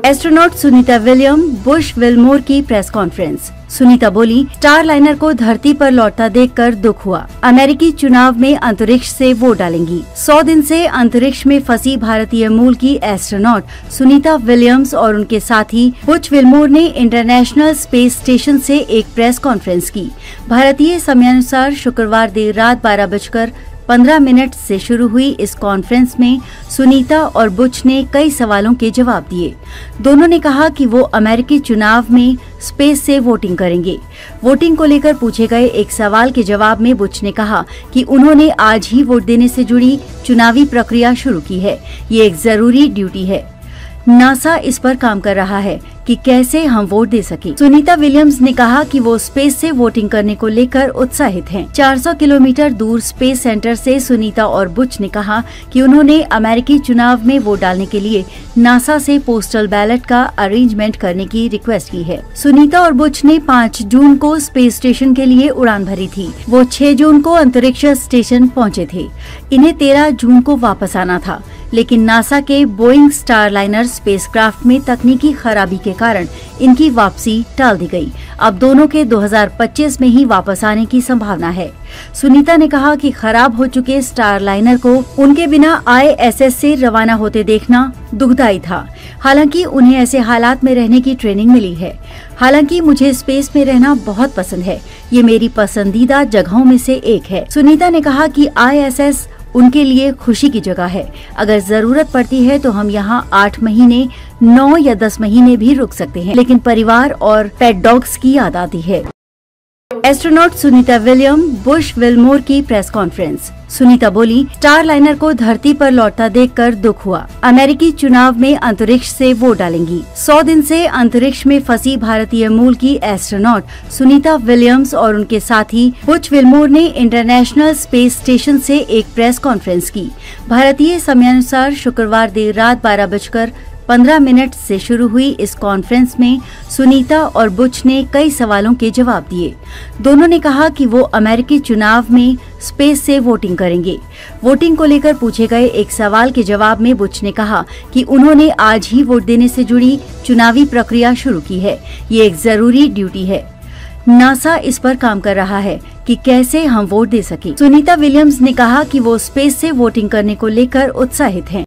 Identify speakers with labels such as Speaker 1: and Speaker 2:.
Speaker 1: Astronaut Sunita William Bush Wilmore की press conference. Sunita बोली, star liner को धरती पर लौटता देखकर दुख हुआ। अमेरिकी चुनाव में अंतरिक्ष से वोट डालेंगी। 100 दिन से अंतरिक्ष में फंसी भारतीय मूल की एस्ट्रोनॉट सुनीता विलियम्स और उनके साथी बुश विल्मोर ने इंटरनेशनल स्पेस स्टेशन से एक प्रेस कॉन्फ्रेंस की। भारतीय समयानुसार शुक्रवार देर रात 12:15 से शुरू हुई इस कॉन्फ्रेंस में सुनीता और बुश ने कई सवालों के जवाब दिए। दोनों ने कहा कि वो अमेरिकी चुनाव में स्पेस से वोटिंग करेंगे। वोटिंग को लेकर पूछे गए एक सवाल के जवाब में बुश ने कहा कि उन्होंने आज ही वोट देने से जुड़ी चुनावी प्रक्रिया शुरू की है। ये एक जरूरी ड्यूटी है। नासा इस पर काम कर रहा है कि कैसे हम वोट दे सकें। सुनीता विलियम्स ने कहा कि वो स्पेस से वोटिंग करने को लेकर उत्साहित हैं। 400 किलोमीटर दूर स्पेस सेंटर से सुनीता और बुश ने कहा कि उन्होंने अमेरिकी चुनाव में वोट डालने के लिए नासा से पोस्टल बैलेट का अरेंजमेंट करने की रिक्वेस्ट की है। सुनीता और बुश ने 5 जून को स्पेस स्टेशन के लिए उड़ान भरी थी। वो 6 जून को अंतरिक्ष स्टेशन पहुँचे थे। इन्हें 13 जून को वापस आना था, लेकिन नासा के बोइंग स्टारलाइनर स्पेसक्राफ्ट में तकनीकी खराबी के कारण इनकी वापसी टाल दी गई। अब दोनों के 2025 में ही वापस आने की संभावना है। सुनीता ने कहा कि खराब हो चुके स्टारलाइनर को उनके बिना ISS से रवाना होते देखना दुखदायी था। हालांकि उन्हें ऐसे हालात में रहने की ट्रेनिंग मिली है। हालांकि मुझे स्पेस में रहना बहुत पसंद है। ये मेरी पसंदीदा जगहों में से एक है। सुनीता ने कहा कि ISS उनके लिए खुशी की जगह है। अगर जरूरत पड़ती है तो हम यहाँ 8 महीने, 9 या 10 महीने भी रुक सकते हैं, लेकिन परिवार और पेट डॉग्स की याद आती है। Astronaut Sunita William Bush Wilmore की प्रेस कॉन्फ्रेंस। सुनीता बोली, स्टार लाइनर को धरती पर लौटता देखकर दुख हुआ। अमेरिकी चुनाव में अंतरिक्ष से वोट डालेंगी। 100 दिन से अंतरिक्ष में फंसी भारतीय मूल की एस्ट्रोनॉट सुनीता विलियम्स और उनके साथी बुश विल्मोर ने इंटरनेशनल स्पेस स्टेशन से एक प्रेस कॉन्फ्रेंस की। भारतीय समयानुसार शुक्रवार देर रात 12:15 से शुरू हुई इस कॉन्फ्रेंस में सुनीता और बुश ने कई सवालों के जवाब दिए। दोनों ने कहा कि वो अमेरिकी चुनाव में स्पेस से वोटिंग करेंगे। वोटिंग को लेकर पूछे गए एक सवाल के जवाब में बुश ने कहा कि उन्होंने आज ही वोट देने से जुड़ी चुनावी प्रक्रिया शुरू की है। ये एक जरूरी ड्यूटी है। नासा इस पर काम कर रहा है कि कैसे हम वोट दे सकें। सुनीता विलियम्स ने कहा कि वो स्पेस से वोटिंग करने को लेकर उत्साहित हैं।